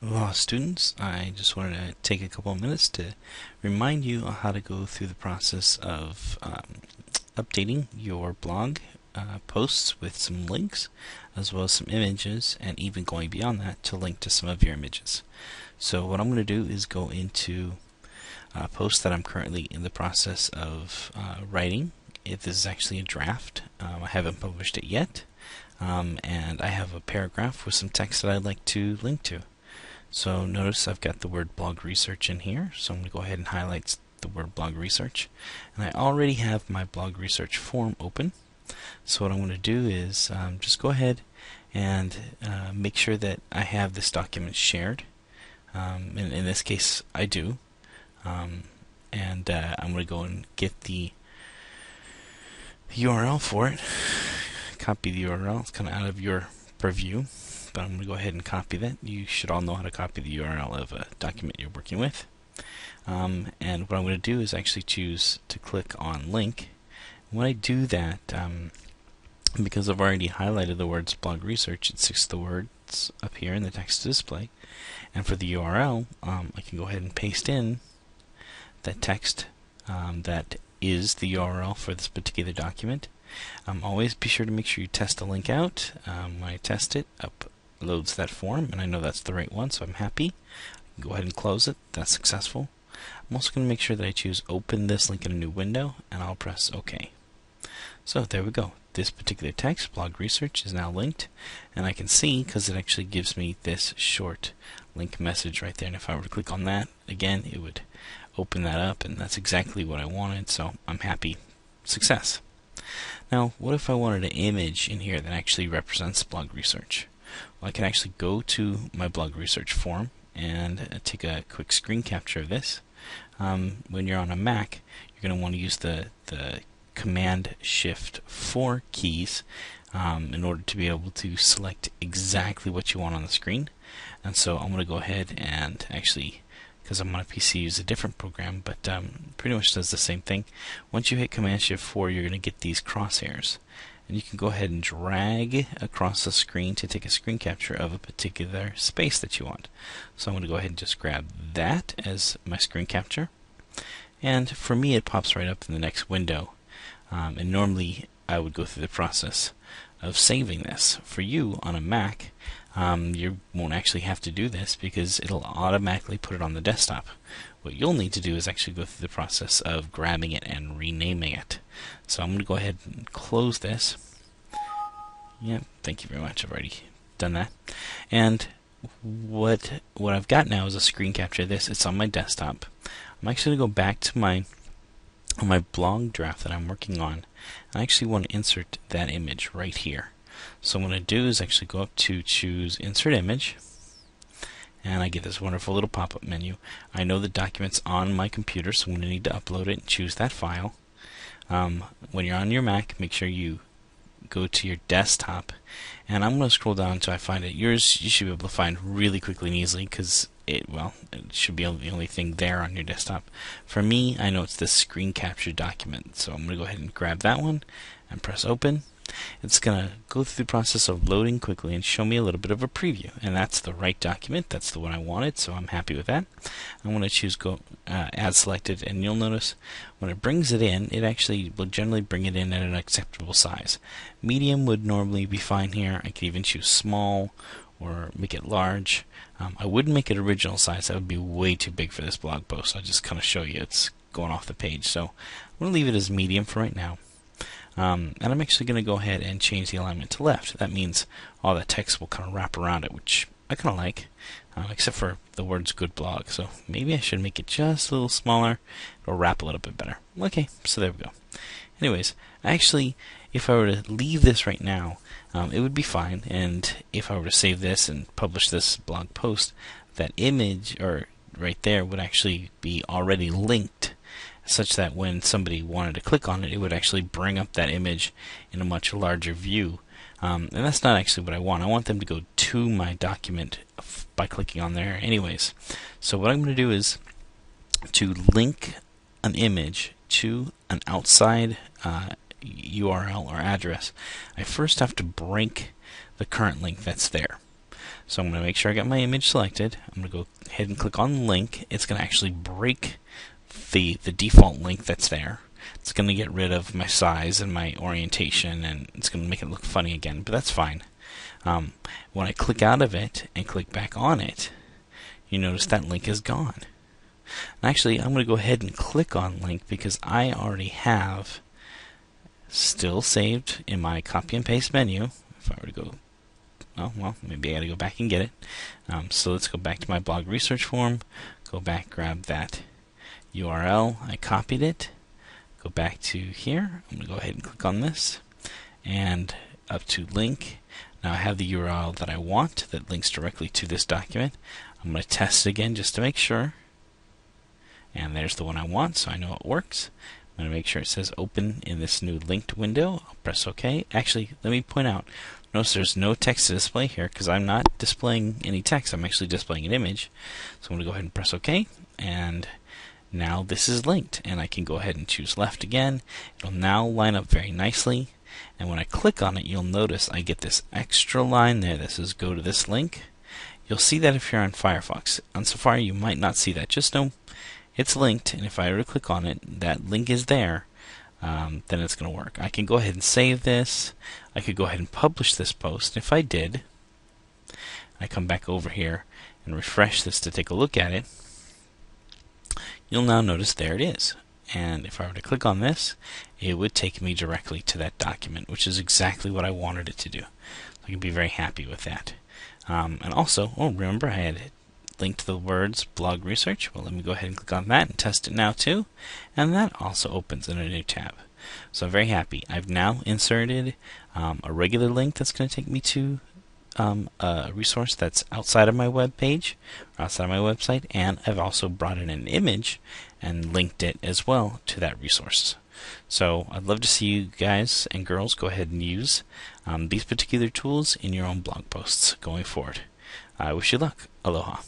Law students, I just wanted to take a couple of minutes to remind you on how to go through the process of updating your blog posts with some links as well as some images, and even going beyond that to link to some of your images. So what I'm going to do is go into a post that I'm currently in the process of writing. This is actually a draft. I haven't published it yet, and I have a paragraph with some text that I'd like to link to. So notice I've got the word blog research in here, so I'm going to go ahead and highlight the word blog research. And I already have my blog research form open. So what I'm going to do is just go ahead and make sure that I have this document shared. In this case, I do. I'm going to go and get the URL for it. Copy the URL. It's kind of out of your purview, but I'm going to go ahead and copy that. You should all know how to copy the URL of a document you're working with. And what I'm going to do is actually choose to click on link. When I do that, because I've already highlighted the words blog research, it sticks the words up here in the text to display. And for the URL, I can go ahead and paste in that text that is the URL for this particular document. Always be sure to make sure you test the link out. When I test it, uploads that form, and I know that's the right one, so I'm happy. Go ahead and close it. That's successful. I'm also going to make sure that I choose open this link in a new window, and I'll press OK. So there we go. This particular text, blog research, is now linked, and I can see because it actually gives me this short link message right there. And if I were to click on that again, it would open that up, and that's exactly what I wanted, so I'm happy. Success. Now, what if I wanted an image in here that actually represents blog research? Well, I can actually go to my blog research form and take a quick screen capture of this. When you're on a Mac, you're going to want to use the Command Shift 4 keys in order to be able to select exactly what you want on the screen. And so I'm going to go ahead and actually, because I'm on a PC, use a different program, but pretty much does the same thing. Once you hit Command Shift 4, you're going to get these crosshairs, and you can go ahead and drag across the screen to take a screen capture of a particular space that you want. So I'm going to go ahead and just grab that as my screen capture, and for me it pops right up in the next window. And normally I would go through the process of saving this. For you on a Mac, you won't actually have to do this because it'll automatically put it on the desktop. What you'll need to do is actually go through the process of grabbing it and renaming it. So I'm going to go ahead and close this. Yep, thank you very much. I've already done that. And what I've got now is a screen capture of this. It's on my desktop. I'm actually going to go back to my blog draft that I'm working on. I actually want to insert that image right here. So what I'm going to do is actually go up to choose Insert Image, and I get this wonderful little pop-up menu. I know the document's on my computer, so I'm going to need to upload it and choose that file. When you're on your Mac, make sure you go to your desktop, and I'm going to scroll down until I find it. Yours you should be able to find really quickly and easily because it should be the only thing there on your desktop. For me, I know it's this screen capture document, so I'm going to go ahead and grab that one and press open. It's going to go through the process of loading quickly and show me a little bit of a preview, and that's the right document. That's the one I wanted, so I'm happy with that. I'm going to choose Add Selected, and you'll notice when it brings it in, it actually will generally bring it in at an acceptable size. Medium would normally be fine here. I could even choose small or make it large. I wouldn't make it original size. That would be way too big for this blog post. I'll just kind of show you it's going off the page. So I'm going to leave it as medium for right now. And I'm actually going to go ahead and change the alignment to left. That means all the text will kind of wrap around it, which I kind of like, except for the words good blog. So maybe I should make it just a little smaller. It'll wrap a little bit better. Okay, so there we go. Anyways, actually, if I were to leave this right now, it would be fine. And if I were to save this and publish this blog post, that image or right there would actually be already linked, such that when somebody wanted to click on it, it would actually bring up that image in a much larger view. And that's not actually what I want. I want them to go to my document by clicking on there anyways. So what I'm going to do is to link an image to an outside URL or address, I first have to break the current link that's there. So I'm going to make sure I got my image selected. I'm going to go ahead and click on link. It's going to actually break the default link that's there. It's going to get rid of my size and my orientation, and it's going to make it look funny again, but that's fine. When I click out of it and click back on it, you notice that link is gone. And actually, I'm going to go ahead and click on link because I already have still saved in my copy and paste menu. If I were to go, oh, well, maybe I got to go back and get it. So let's go back to my blog research form, go back, grab that URL. I copied it. Go back to here. I'm going to go ahead and click on this and up to link. Now I have the URL that I want that links directly to this document. I'm going to test it again just to make sure. And there's the one I want, so I know it works. I'm going to make sure it says open in this new linked window. I'll press OK. Actually, let me point out, notice there's no text to display here because I'm not displaying any text. I'm actually displaying an image. So I'm going to go ahead and press OK. And now this is linked, and I can go ahead and choose left again. It'll now line up very nicely, and when I click on it, you'll notice I get this extra line there that says go to this link. You'll see that if you're on Firefox. On Safari, you might not see that. Just know it's linked, and if I were to click on it, that link is there, then it's going to work. I can go ahead and save this. I could go ahead and publish this post. If I did, I come back over here and refresh this to take a look at it, you'll now notice there it is. And if I were to click on this, it would take me directly to that document, which is exactly what I wanted it to do. So I can be very happy with that. And also, remember I had linked the words blog research. Well, let me go ahead and click on that and test it now too. And that also opens in a new tab. So I'm very happy. I've now inserted a regular link that's going to take me to a resource that's outside of my web page, or outside of my website, and I've also brought in an image and linked it as well to that resource. So I'd love to see you guys and girls go ahead and use these particular tools in your own blog posts going forward. I wish you luck. Aloha.